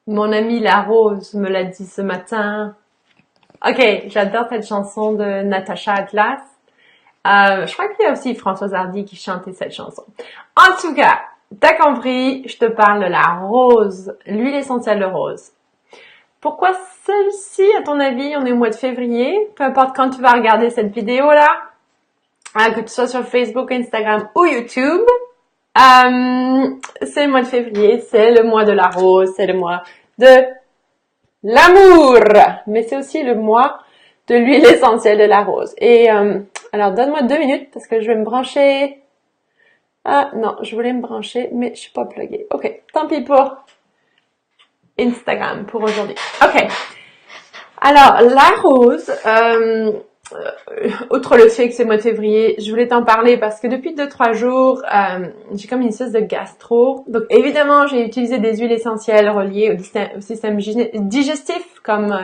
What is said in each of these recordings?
Mon amie la Rose me l'a dit ce matin. Ok, j'adore cette chanson de Natacha Atlas. Je crois qu'il y a aussi Françoise Hardy qui chantait cette chanson. En tout cas, t'as compris, je te parle de la rose, l'huile essentielle de rose. Pourquoi celle-ci, à ton avis? On est au mois de février. Peu importe quand tu vas regarder cette vidéo-là, que tu sois sur Facebook, Instagram ou YouTube, c'est le mois de février, c'est le mois de la rose, c'est le mois de l'amour. Mais c'est aussi le mois de l'huile essentielle de la rose. Et alors, donne-moi 2 minutes parce que je vais me brancher. Ah non, je voulais me brancher, mais je suis pas pluguée. Ok, tant pis pour Instagram pour aujourd'hui. Ok. Alors, la rose, outre le fait que c'est le mois de février, je voulais t'en parler parce que depuis 2-3 jours, j'ai comme une espèce de gastro. Donc, évidemment, j'ai utilisé des huiles essentielles reliées au système digestif, comme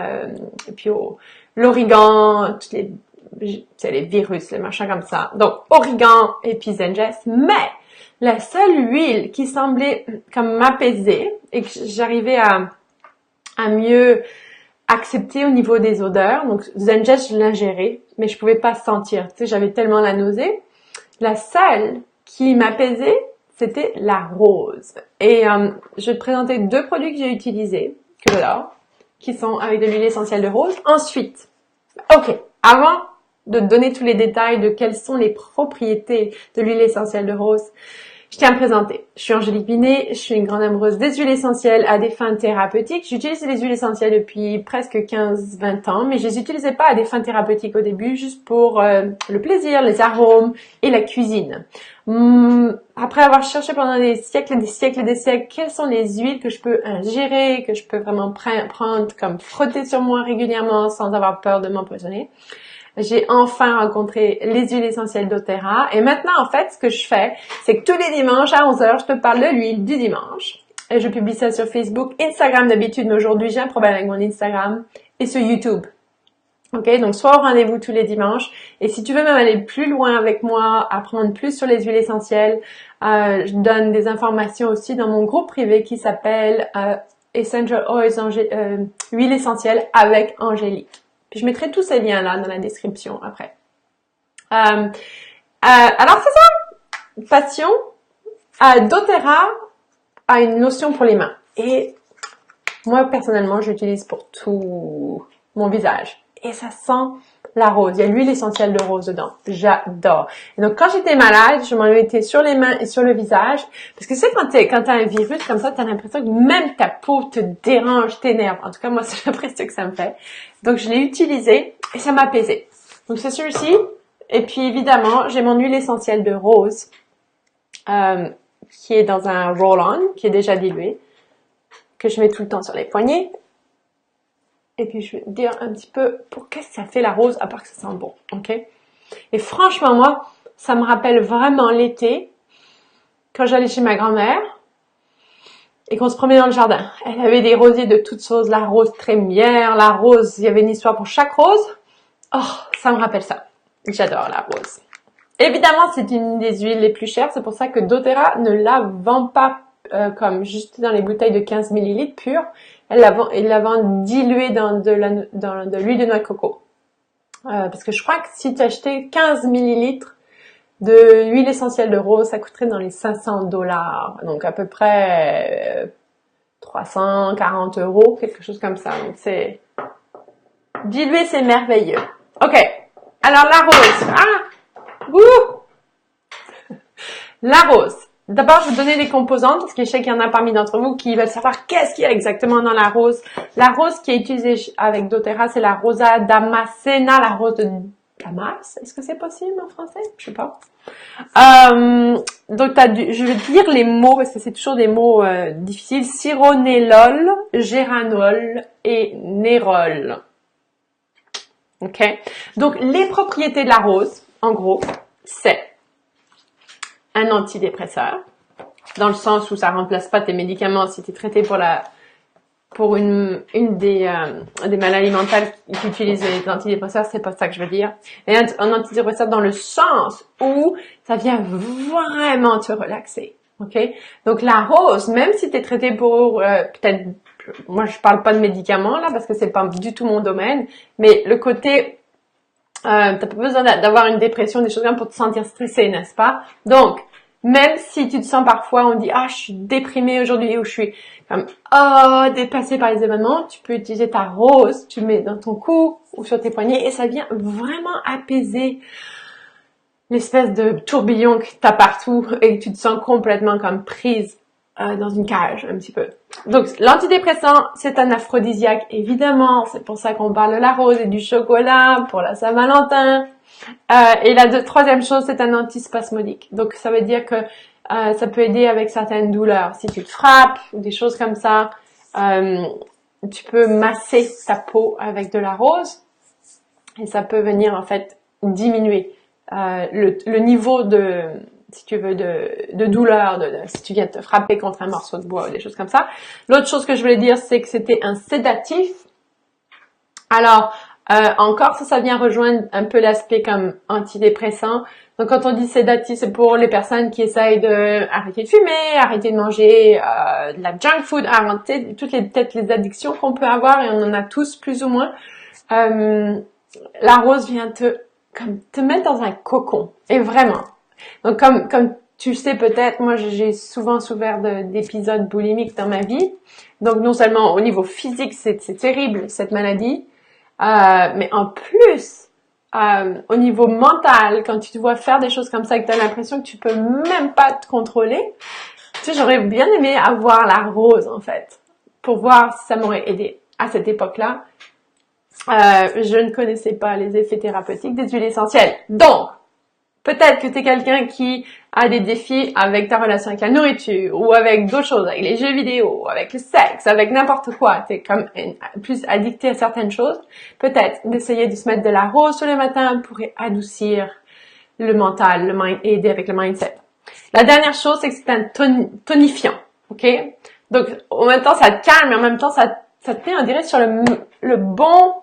et puis l'origan, les virus, les machins comme ça. Donc, origan et puis Zengest. Mais la seule huile qui semblait comme m'apaiser et que j'arrivais à mieux accepter au niveau des odeurs. Donc, Zengest, je l'ingérais, mais je pouvais pas sentir. Tu sais, j'avais tellement la nausée. La seule qui m'apaisait, c'était la rose. Et je vais te présenter 2 produits que j'ai utilisés, que j'adore, qui sont avec de l'huile essentielle de rose. Ensuite, ok, avant de te donner tous les détails de quelles sont les propriétés de l'huile essentielle de rose, je tiens à me présenter. Je suis Angélique Binet, je suis une grande amoureuse des huiles essentielles à des fins thérapeutiques. J'utilise les huiles essentielles depuis presque 15-20 ans, mais je les utilisais pas à des fins thérapeutiques au début, juste pour le plaisir, les arômes et la cuisine. Après avoir cherché pendant des siècles et des siècles et des siècles, quelles sont les huiles que je peux ingérer, que je peux vraiment prendre comme frotter sur moi régulièrement sans avoir peur de m'empoisonner, j'ai enfin rencontré les huiles essentielles d'Otera. Et maintenant, en fait, ce que je fais, c'est que tous les dimanches à 11h, je te parle de l'huile du dimanche. Et je publie ça sur Facebook, Instagram d'habitude, mais aujourd'hui, j'ai un problème avec mon Instagram, et sur YouTube. Ok, donc sois au rendez-vous tous les dimanches. Et si tu veux même aller plus loin avec moi, apprendre plus sur les huiles essentielles, je donne des informations aussi dans mon groupe privé qui s'appelle Essential Oils, huile essentielle avec Angélique. Puis je mettrai tous ces liens-là dans la description après. Alors c'est ça, passion. doTERRA a une lotion pour les mains. Et moi, personnellement, j'utilise pour tout mon visage. Et ça sent la rose. Il y a l'huile essentielle de rose dedans. J'adore. Et donc, quand j'étais malade, je m'en mettais sur les mains et sur le visage. Parce que c'est quand t'as un virus comme ça, t'as l'impression que même ta peau te dérange, t'énerve. En tout cas, moi, c'est l'impression que ça me fait. Donc, je l'ai utilisé et ça m'a apaisé. Donc, c'est celui-ci. Et puis, évidemment, j'ai mon huile essentielle de rose qui est dans un roll-on, qui est déjà dilué, que je mets tout le temps sur les poignets. Et puis, je vais te dire un petit peu pour qu'est-ce que ça fait la rose, à part que ça sent bon, ok? Et franchement, moi, ça me rappelle vraiment l'été, quand j'allais chez ma grand-mère, et qu'on se promenait dans le jardin. Elle avait des rosiers de toutes choses, la rose trémière, la rose, il y avait une histoire pour chaque rose. Oh, ça me rappelle ça. J'adore la rose. Évidemment, c'est une des huiles les plus chères, c'est pour ça que doTERRA ne la vend pas comme juste dans les bouteilles de 15 ml pure. Il la vend diluée dans de l'huile de noix de coco. Parce que je crois que si tu achetais 15 ml de l'huile essentielle de rose, ça coûterait dans les $500. Donc à peu près 340 €, quelque chose comme ça. Donc c'est dilué, c'est merveilleux. Ok. Alors la rose. Ah! Ouh! La rose. D'abord, je vais vous donner les composantes, parce que je sais qu'il y en a parmi d'entre vous qui veulent savoir qu'est-ce qu'il y a exactement dans la rose. La rose qui est utilisée avec doTERRA, c'est la Rosa damascena, la rose de Damas. Est-ce que c'est possible en français? Je sais pas. Donc, je vais te lire les mots, parce que c'est toujours des mots difficiles. Cyronellol, géranol et nérol. Ok? Donc, les propriétés de la rose, en gros, c'est un antidépresseur, dans le sens où ça remplace pas tes médicaments si tu es traité pour une des maladies mentales qui utilisent les antidépresseurs, c'est pas ça que je veux dire. Et un antidépresseur dans le sens où ça vient vraiment te relaxer. OK? Donc la rose, même si tu es traité pour peut-être moi je parle pas de médicaments là parce que c'est pas du tout mon domaine, mais le côté t'as pas besoin d'avoir une dépression, des choses comme ça pour te sentir stressé, n'est-ce pas? Donc, même si tu te sens parfois, on dit, ah, je suis déprimée aujourd'hui, ou je suis comme, oh, dépassée par les événements, tu peux utiliser ta rose, tu mets dans ton cou ou sur tes poignets, et ça vient vraiment apaiser l'espèce de tourbillon que t'as partout et que tu te sens complètement comme prise dans une cage un petit peu. Donc l'antidépressant, c'est un aphrodisiaque évidemment, c'est pour ça qu'on parle de la rose et du chocolat pour la Saint-Valentin. Et la troisième chose, c'est un antispasmodique. Donc ça veut dire que ça peut aider avec certaines douleurs. Si tu te frappes ou des choses comme ça, tu peux masser ta peau avec de la rose et ça peut venir en fait diminuer le niveau de, si tu veux, de douleur, si tu viens te frapper contre un morceau de bois ou des choses comme ça. L'autre chose que je voulais dire, c'est que c'était un sédatif. Alors, encore, ça vient rejoindre un peu l'aspect comme antidépressant. Donc, quand on dit sédatif, c'est pour les personnes qui essayent de arrêter de fumer, arrêter de manger de la junk food, arrêter toutes peut-être les addictions qu'on peut avoir, et on en a tous plus ou moins. La rose vient te mettre dans un cocon. Et vraiment. Donc, comme tu sais peut-être, moi, j'ai souvent souffert d'épisodes boulimiques dans ma vie. Donc, non seulement au niveau physique, c'est terrible, cette maladie, mais en plus, au niveau mental, quand tu te vois faire des choses comme ça et que tu as l'impression que tu peux même pas te contrôler, tu sais, j'aurais bien aimé avoir la rose, en fait, pour voir si ça m'aurait aidé à cette époque-là. Je ne connaissais pas les effets thérapeutiques des huiles essentielles. Donc, peut-être que tu es quelqu'un qui a des défis avec ta relation avec la nourriture ou avec d'autres choses, avec les jeux vidéo, avec le sexe, avec n'importe quoi. Tu es comme plus addicté à certaines choses. Peut-être d'essayer de se mettre de la rose tous les matins pourrait adoucir le mental, et aider avec le mindset. La dernière chose, c'est que c'est un tonifiant. OK? Donc, en même temps, ça te calme, mais en même temps, ça te met, on dirait, sur le bon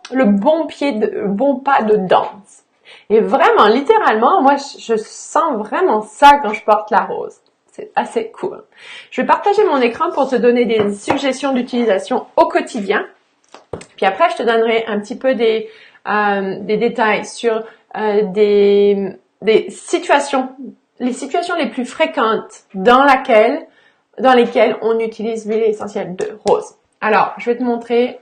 pas de danse. Et vraiment, littéralement, moi, je sens vraiment ça quand je porte la rose. C'est assez cool. Je vais partager mon écran pour te donner des suggestions d'utilisation au quotidien. Puis après, je te donnerai un petit peu des détails sur des situations, les situations les plus fréquentes dans lesquelles on utilise l'huile essentielle de rose. Alors, je vais te montrer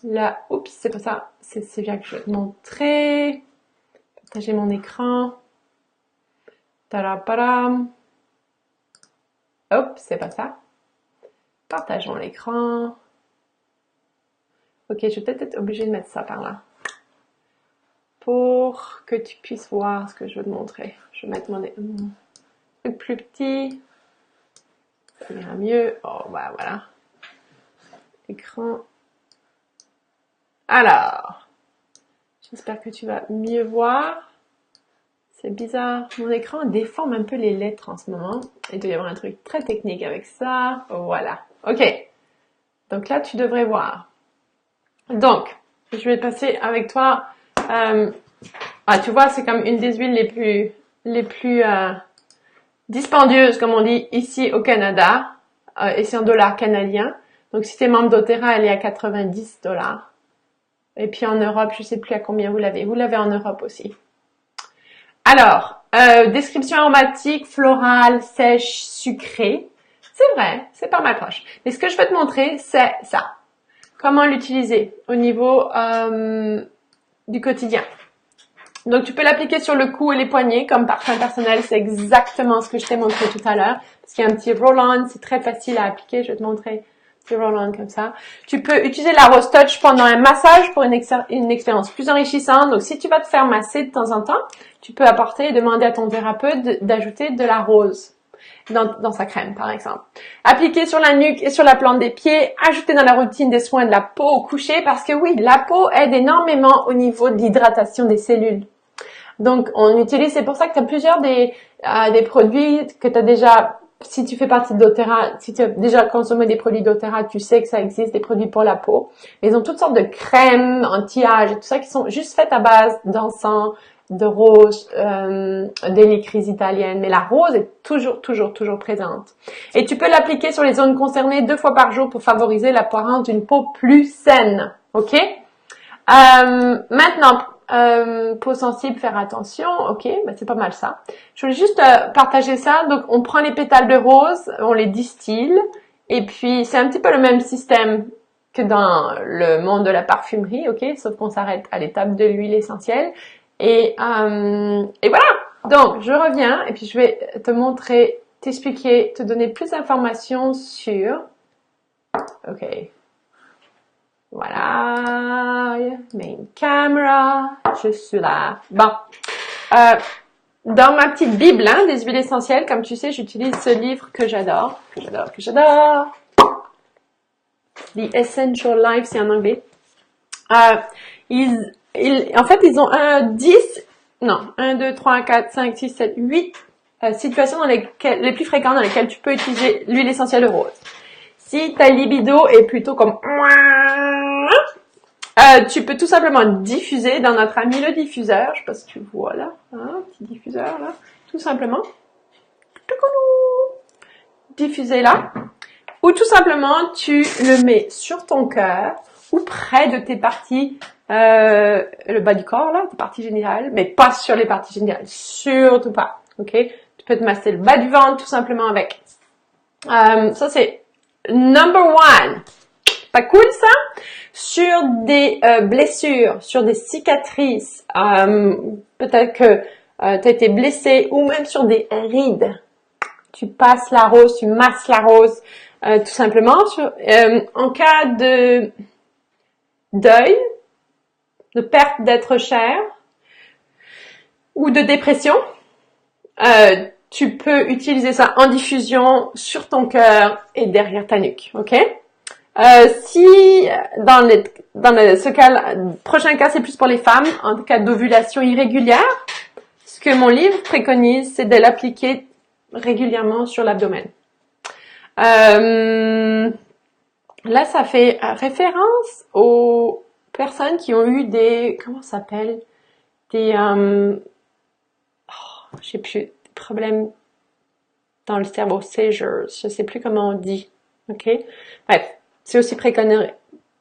là. Oups, c'est pas ça. C'est bien que je vais te montrer. Partager mon écran. Taraparam. Hop, c'est pas ça. Partage mon écran. Ok, je vais peut-être être obligée de mettre ça par là. Pour que tu puisses voir ce que je veux te montrer. Je vais mettre mon truc plus petit. Ça ira mieux. Oh, bah voilà. Écran. Alors, j'espère que tu vas mieux voir. C'est bizarre. Mon écran déforme un peu les lettres en ce moment. Il doit y avoir un truc très technique avec ça. Voilà. Ok. Donc là, tu devrais voir. Donc, je vais passer avec toi. Tu vois, c'est comme une des huiles les plus dispendieuses, comme on dit ici au Canada. Et c'est en dollars canadiens. Donc, si tu es membre d'Otera, elle est à 90 $. Et puis en Europe, je sais plus à combien vous l'avez. Vous l'avez en Europe aussi. Alors, description aromatique, florale, sèche, sucrée. C'est vrai, c'est pas mal proche. Mais ce que je veux te montrer, c'est ça. Comment l'utiliser au niveau du quotidien. Donc, tu peux l'appliquer sur le cou et les poignets comme parfum personnel. C'est exactement ce que je t'ai montré tout à l'heure. Parce qu'il y a un petit roll-on, c'est très facile à appliquer. Je vais te montrer. Tu roll-on comme ça. Tu peux utiliser la Rose Touch pendant un massage pour une expérience plus enrichissante. Donc, si tu vas te faire masser de temps en temps, tu peux apporter et demander à ton thérapeute d'ajouter de la rose dans sa crème, par exemple. Appliquer sur la nuque et sur la plante des pieds. Ajouter dans la routine des soins de la peau au coucher parce que oui, la peau aide énormément au niveau de l'hydratation des cellules. Donc, on utilise, c'est pour ça que tu as plusieurs des produits que tu as déjà. Si tu fais partie d'Otera, si tu as déjà consommé des produits d'Otera, tu sais que ça existe, des produits pour la peau. Mais ils ont toutes sortes de crèmes, anti-âge et tout ça qui sont juste faites à base d'encens, de rose, d'hélicryse italienne, mais la rose est toujours présente. Et tu peux l'appliquer sur les zones concernées 2 fois par jour pour favoriser l'apparence d'une peau plus saine. Ok? Maintenant, peau sensible, faire attention. Ok, ben c'est pas mal ça. Je voulais juste partager ça. Donc, on prend les pétales de rose, on les distille, et puis c'est un petit peu le même système que dans le monde de la parfumerie, ok? Sauf qu'on s'arrête à l'étape de l'huile essentielle. Et voilà. Donc, je reviens et puis je vais te montrer, t'expliquer, te donner plus d'informations sur... Ok. Voilà. Main camera. Je suis là. Bon. Dans ma petite bible hein, des huiles essentielles, comme tu sais, j'utilise ce livre que j'adore. The Essential Life, c'est en anglais. En fait, ils ont 1, 2, 3, 4, 5, 6, 7, 8 situations dans lesquelles, les plus fréquentes dans lesquelles tu peux utiliser l'huile essentielle de rose. Si ta libido est plutôt comme tu peux tout simplement diffuser dans notre ami le diffuseur. Je sais pas si tu vois là, hein, petit diffuseur là, tout simplement. Diffuser là. Ou tout simplement, tu le mets sur ton cœur ou près de tes parties, le bas du corps, là, tes parties génitales, mais pas sur les parties génitales, surtout pas, ok? Tu peux te masser le bas du ventre tout simplement avec. Ça, c'est number one. Pas cool, ça? Sur des blessures, sur des cicatrices, peut-être que tu as été blessé ou même sur des rides. Tu passes la rose, tu masses la rose. Tout simplement, en cas de deuil, de perte d'être cher ou de dépression, tu peux utiliser ça en diffusion sur ton cœur et derrière ta nuque, ok? Si dans ce cas, prochain cas, c'est plus pour les femmes, en cas d'ovulation irrégulière, ce que mon livre préconise, c'est de l'appliquer régulièrement sur l'abdomen. Là, ça fait référence aux personnes qui ont eu des, comment ça s'appelle, des, je sais plus, des problèmes dans le cerveau, seizures, je sais plus comment on dit, ok? Bref, c'est aussi préconisé.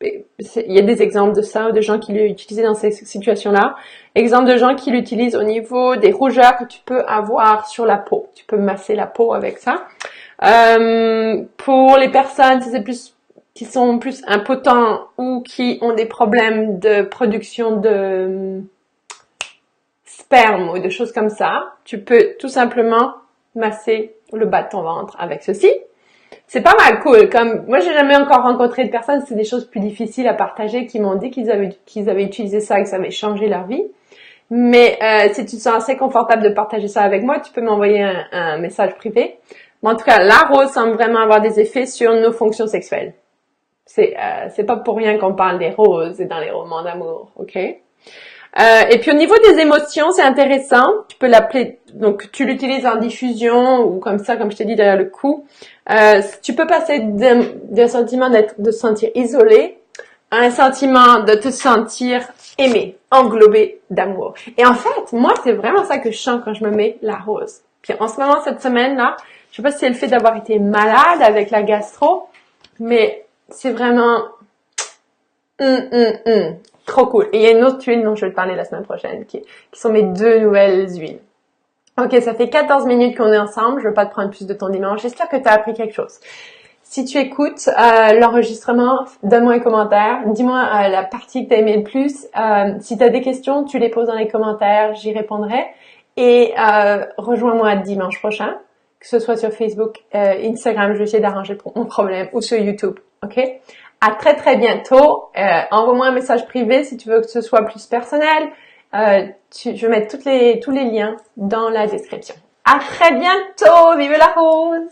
Il y a des exemples de ça, de gens qui l'utilisent dans ces situations-là. Exemple de gens qui l'utilisent au niveau des rougeurs que tu peux avoir sur la peau. Tu peux masser la peau avec ça. Pour les personnes, c'est plus qui sont plus impotents ou qui ont des problèmes de production de sperme ou de choses comme ça, tu peux tout simplement masser le bas de ton ventre avec ceci. C'est pas mal cool. Comme moi, j'ai jamais encore rencontré de personnes, c'est des choses plus difficiles à partager, qui m'ont dit qu'ils avaient utilisé ça et que ça avait changé leur vie. Mais si tu te sens assez confortable de partager ça avec moi, tu peux m'envoyer un message privé. Mais en tout cas, la rose semble vraiment avoir des effets sur nos fonctions sexuelles. C'est pas pour rien qu'on parle des roses et dans les romans d'amour, ok? Et puis au niveau des émotions, c'est intéressant. Tu peux l'appeler, donc tu l'utilises en diffusion ou comme ça, comme je t'ai dit derrière le cou. Tu peux passer d'un sentiment de te sentir isolé à un sentiment de te sentir aimé, englobé d'amour. Et en fait, moi, c'est vraiment ça que je sens quand je me mets la rose. Puis en ce moment, cette semaine-là, je sais pas si c'est le fait d'avoir été malade avec la gastro, mais c'est vraiment trop cool. Et il y a une autre huile dont je vais te parler la semaine prochaine, qui sont mes 2 nouvelles huiles. Ok, ça fait 14 minutes qu'on est ensemble. Je veux pas te prendre plus de ton dimanche. J'espère que tu as appris quelque chose. Si tu écoutes l'enregistrement, donne-moi un commentaire. Dis-moi la partie que tu as aimé le plus. Si tu as des questions, tu les poses dans les commentaires. J'y répondrai. Et rejoins-moi dimanche prochain, que ce soit sur Facebook, Instagram. Je vais essayer d'arranger mon problème, ou sur YouTube. Ok? À très très bientôt. Envoie-moi un message privé si tu veux que ce soit plus personnel. Je vais mettre tous les liens dans la description. À très bientôt. Vive la rose!